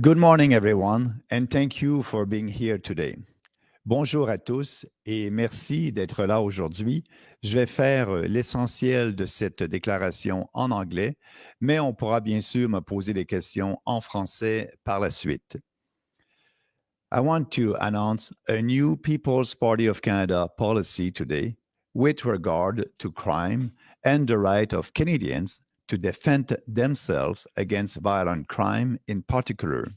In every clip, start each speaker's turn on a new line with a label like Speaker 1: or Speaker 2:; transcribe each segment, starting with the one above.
Speaker 1: Good morning, everyone, and thank you for being here today. Bonjour à tous et merci d'être là aujourd'hui. Je vais faire l'essentiel de cette déclaration en anglais, mais on pourra bien sûr me poser des questions en français par la suite. I want to announce a new People's Party of Canada policy today with regard to crime and the right of Canadians to defend themselves against violent crime in particular.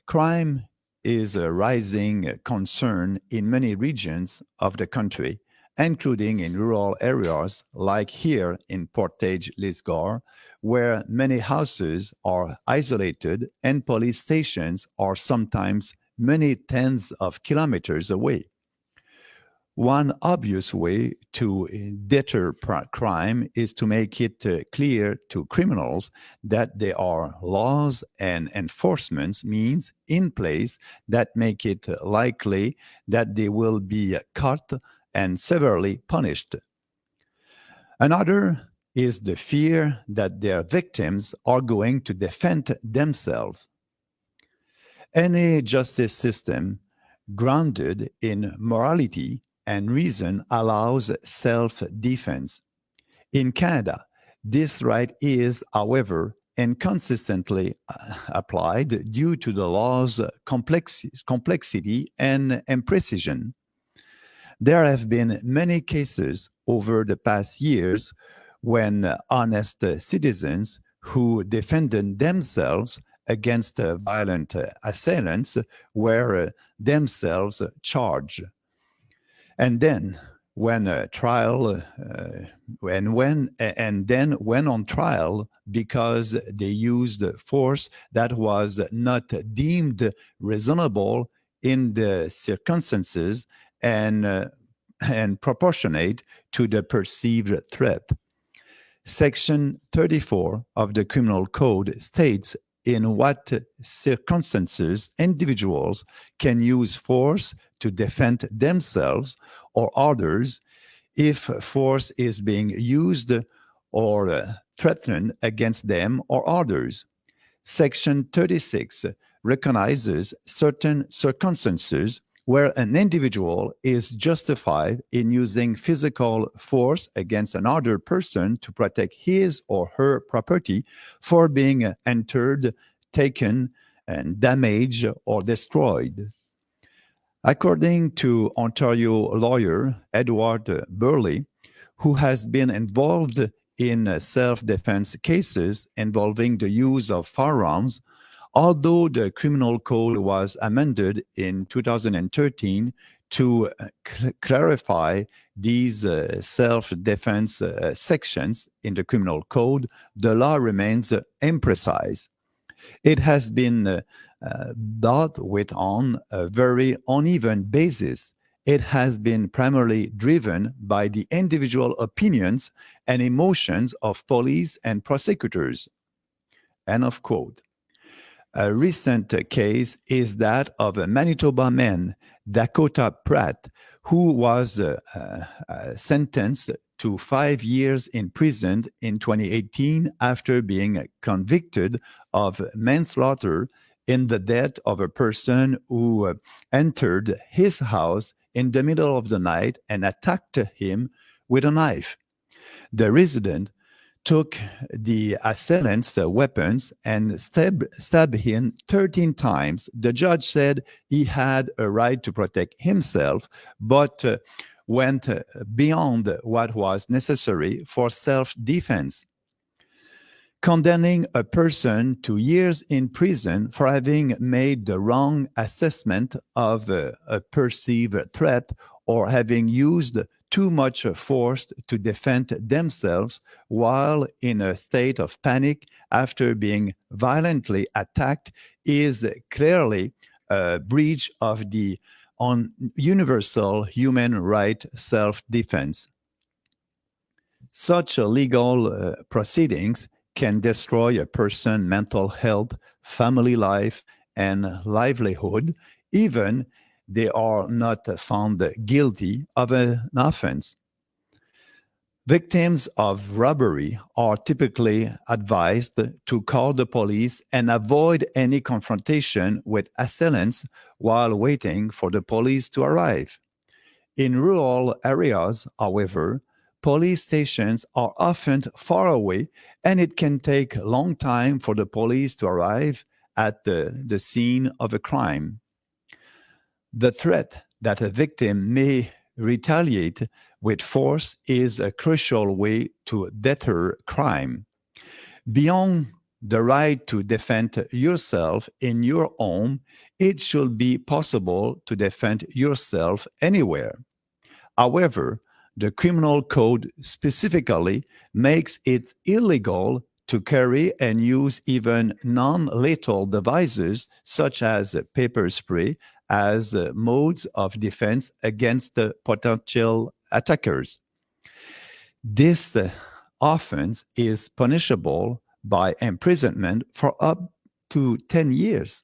Speaker 1: Crime is a rising concern in many regions of the country, including in rural areas like here in Portage-Lisgar, where many houses are isolated and police stations are sometimes many tens of kilometers away. One obvious way to deter crime is to make it clear to criminals that there are laws and enforcement means in place that make it likely that they will be caught and severely punished. Another is the fear that their victims are going to defend themselves. Any justice system grounded in morality and reason allows self defense. In Canada, this right is, however, inconsistently applied due to the law's complexity and imprecision. There have been many cases over the past years when honest citizens who defended themselves against violent assailants were themselves charged. And then, when a trial, and then went on trial because they used force that was not deemed reasonable in the circumstances and proportionate to the perceived threat. Section 34 of the Criminal Code states in what circumstances individuals can use force to defend themselves or others if force is being used or threatened against them or others. Section 36 recognizes certain circumstances where an individual is justified in using physical force against another person to protect his or her property for being entered, taken, and damaged or destroyed. According to Ontario lawyer Edward Burley, who has been involved in self-defense cases involving the use of firearms, although the criminal code was amended in 2013 to clarify these self-defense sections in the criminal code, the law remains imprecise. It has been dealt with on a very uneven basis. It has been primarily driven by the individual opinions and emotions of police and prosecutors. End of quote. A recent case is that of a Manitoba man, Dakota Pratt, who was sentenced to 5 years in prison in 2018 after being convicted of manslaughter in the death of a person who entered his house in the middle of the night and attacked him with a knife. The resident took the assailant's weapons and stabbed him 13 times. The judge said he had a right to protect himself, but went beyond what was necessary for self-defense, condemning a person to years in prison for having made the wrong assessment of a perceived threat or having used too much force to defend themselves while in a state of panic after being violently attacked is clearly a breach of the universal human right self-defense. Such legal proceedings can destroy a person's mental health, family life, and livelihood, even they are not found guilty of an offense. Victims of robbery are typically advised to call the police and avoid any confrontation with assailants while waiting for the police to arrive. In rural areas, however, police stations are often far away and it can take a long time for the police to arrive at the scene of a crime. The threat that a victim may retaliate with force is a crucial way to deter crime. Beyond the right to defend yourself in your home, it should be possible to defend yourself anywhere. However, the criminal code specifically makes it illegal to carry and use even non lethal devices such as pepper spray as modes of defense against the potential attackers. This offense is punishable by imprisonment for up to 10 years.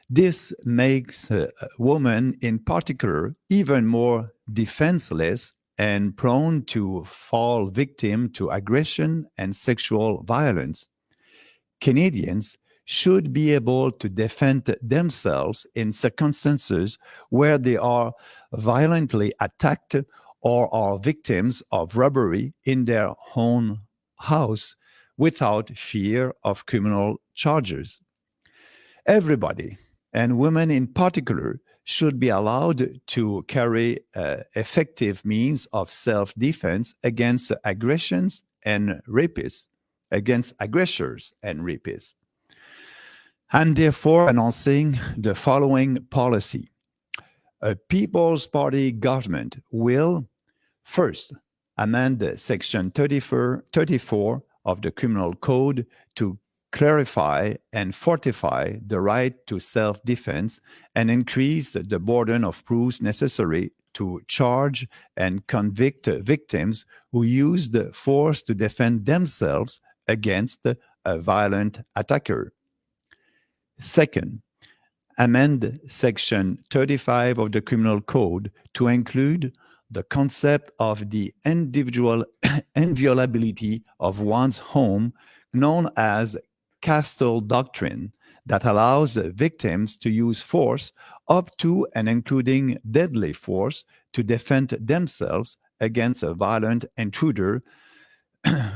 Speaker 1: This makes women in particular even more defenseless and prone to fall victim to aggression and sexual violence. Canadians should be able to defend themselves in circumstances where they are violently attacked or are victims of robbery in their own house without fear of criminal charges. Everybody, and women in particular, should be allowed to carry effective means of self defense against aggressions and rapists, against aggressors and rapists. I'm therefore announcing the following policy. A People's Party government will first amend Section 34 of the Criminal Code to clarify and fortify the right to self defense and increase the burden of proofs necessary to charge and convict victims who used force to defend themselves against a violent attacker. Second, amend Section 35 of the Criminal Code to include the concept of the individual inviolability of one's home, known as Castle Doctrine, that allows victims to use force up to and including deadly force to defend themselves against a violent intruder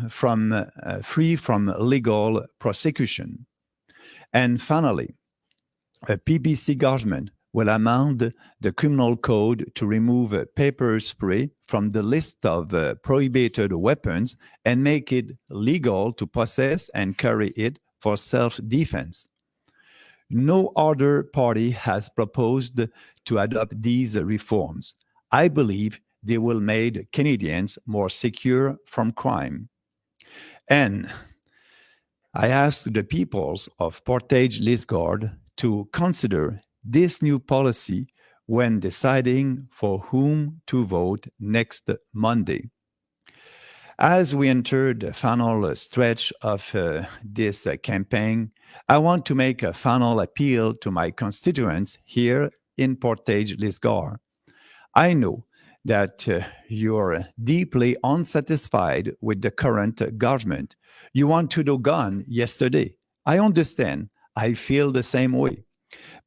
Speaker 1: free from legal prosecution. And finally, a PBC government will amend the criminal code to remove pepper spray from the list of prohibited weapons and make it legal to possess and carry it for self-defense. No other party has proposed to adopt these reforms. I believe they will make Canadians more secure from crime. And I ask the peoples of Portage-Lisgar to consider this new policy when deciding for whom to vote next Monday. As we enter the final stretch of this campaign, I want to make a final appeal to my constituents here in Portage-Lisgar. I know that you're deeply unsatisfied with the current government. You want to do gone yesterday. I understand. I feel the same way.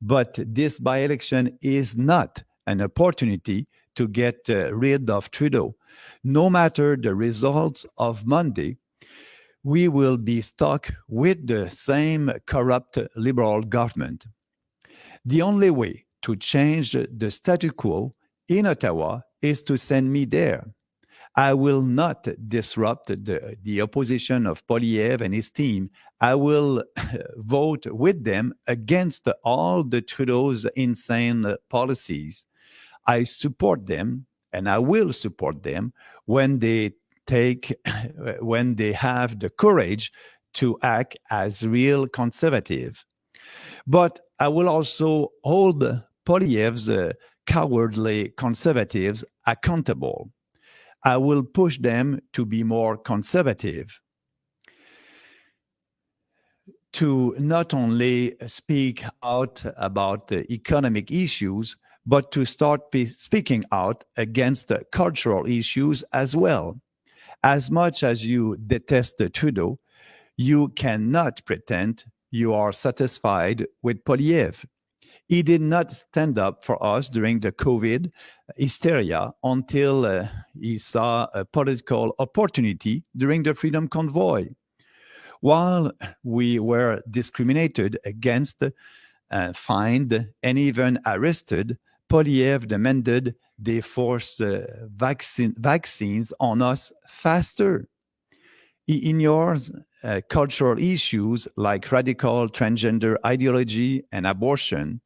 Speaker 1: But this by election is not an opportunity to get rid of Trudeau. No matter the results of Monday, we will be stuck with the same corrupt Liberal government. The only way to change the status quo in Ottawa is to send me there. I will not disrupt the opposition of Poilievre and his team. I will vote with them against all the Trudeau's insane policies. I support them, and I will support them when they take, when they have the courage to act as real conservative. But I will also hold Poilievre's cowardly conservatives accountable. I will push them to be more conservative, to not only speak out about economic issues, but to start speaking out against cultural issues as well. As much as you detest Trudeau, you cannot pretend you are satisfied with Poilievre. He did not stand up for us during the COVID hysteria until he saw a political opportunity during the Freedom Convoy. While we were discriminated against, fined, and even arrested, Poilievre demanded they force vaccines on us faster. He ignores cultural issues like radical transgender ideology and abortion.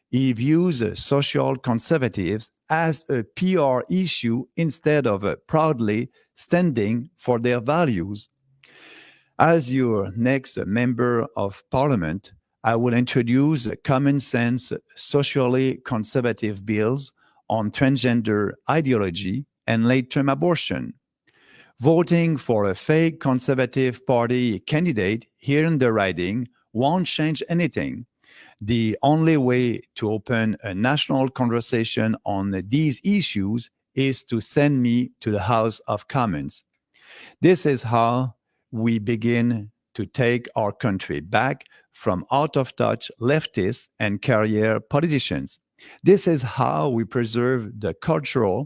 Speaker 1: He views social conservatives as a PR issue instead of proudly standing for their values. As your next member of parliament, I will introduce common sense, socially conservative bills on transgender ideology and late term abortion. Voting for a fake Conservative Party candidate here in the riding won't change anything. The only way to open a national conversation on these issues is to send me to the House of Commons. This is how we begin to take our country back from out of touch leftists and career politicians. This is how we preserve the culture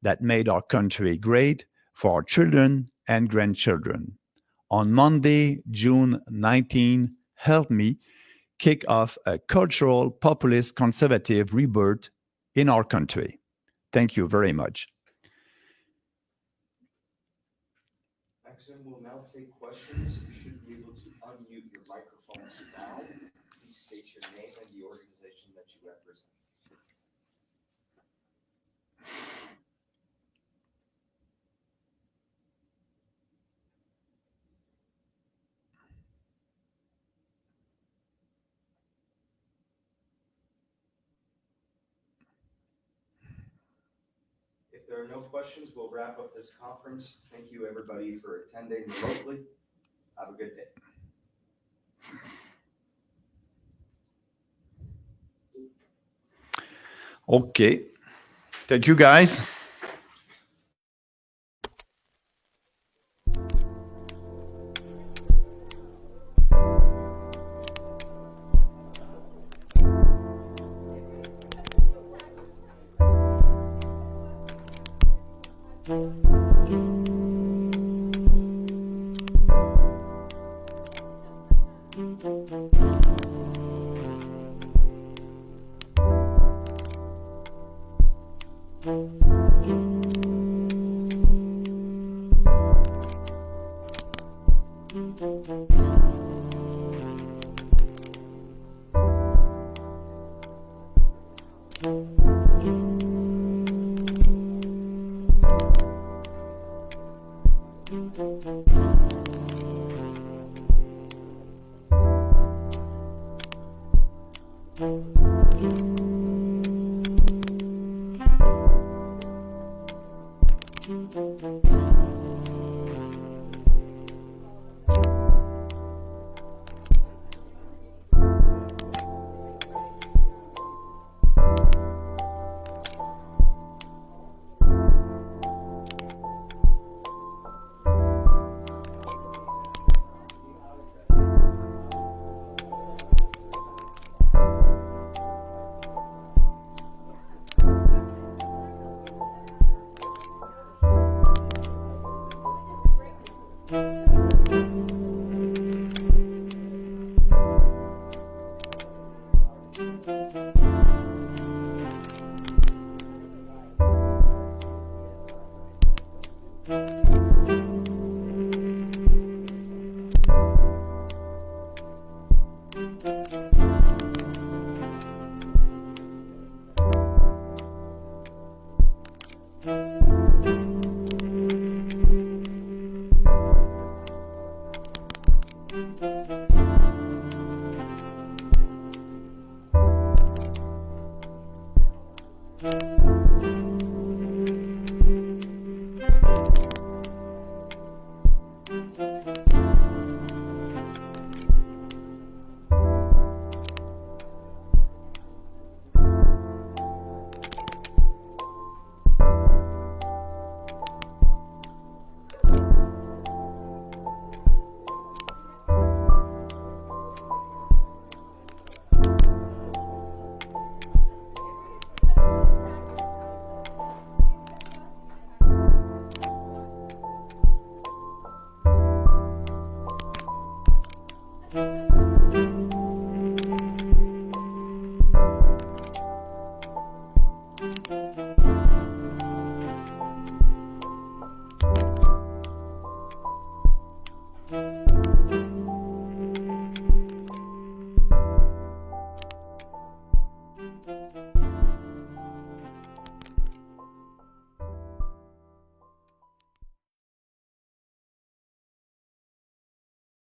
Speaker 1: that made our country great for our children and grandchildren. On Monday, June 19, help me kick off a cultural populist conservative rebirth in our country. Thank you very much.
Speaker 2: Maxim will now take questions. You should be able to unmute your microphones now. Please state your name and the organization that you represent. If there are no questions, we'll wrap up this conference. Thank you, everybody, for attending remotely. Have a good day.
Speaker 1: Okay. Thank you, guys.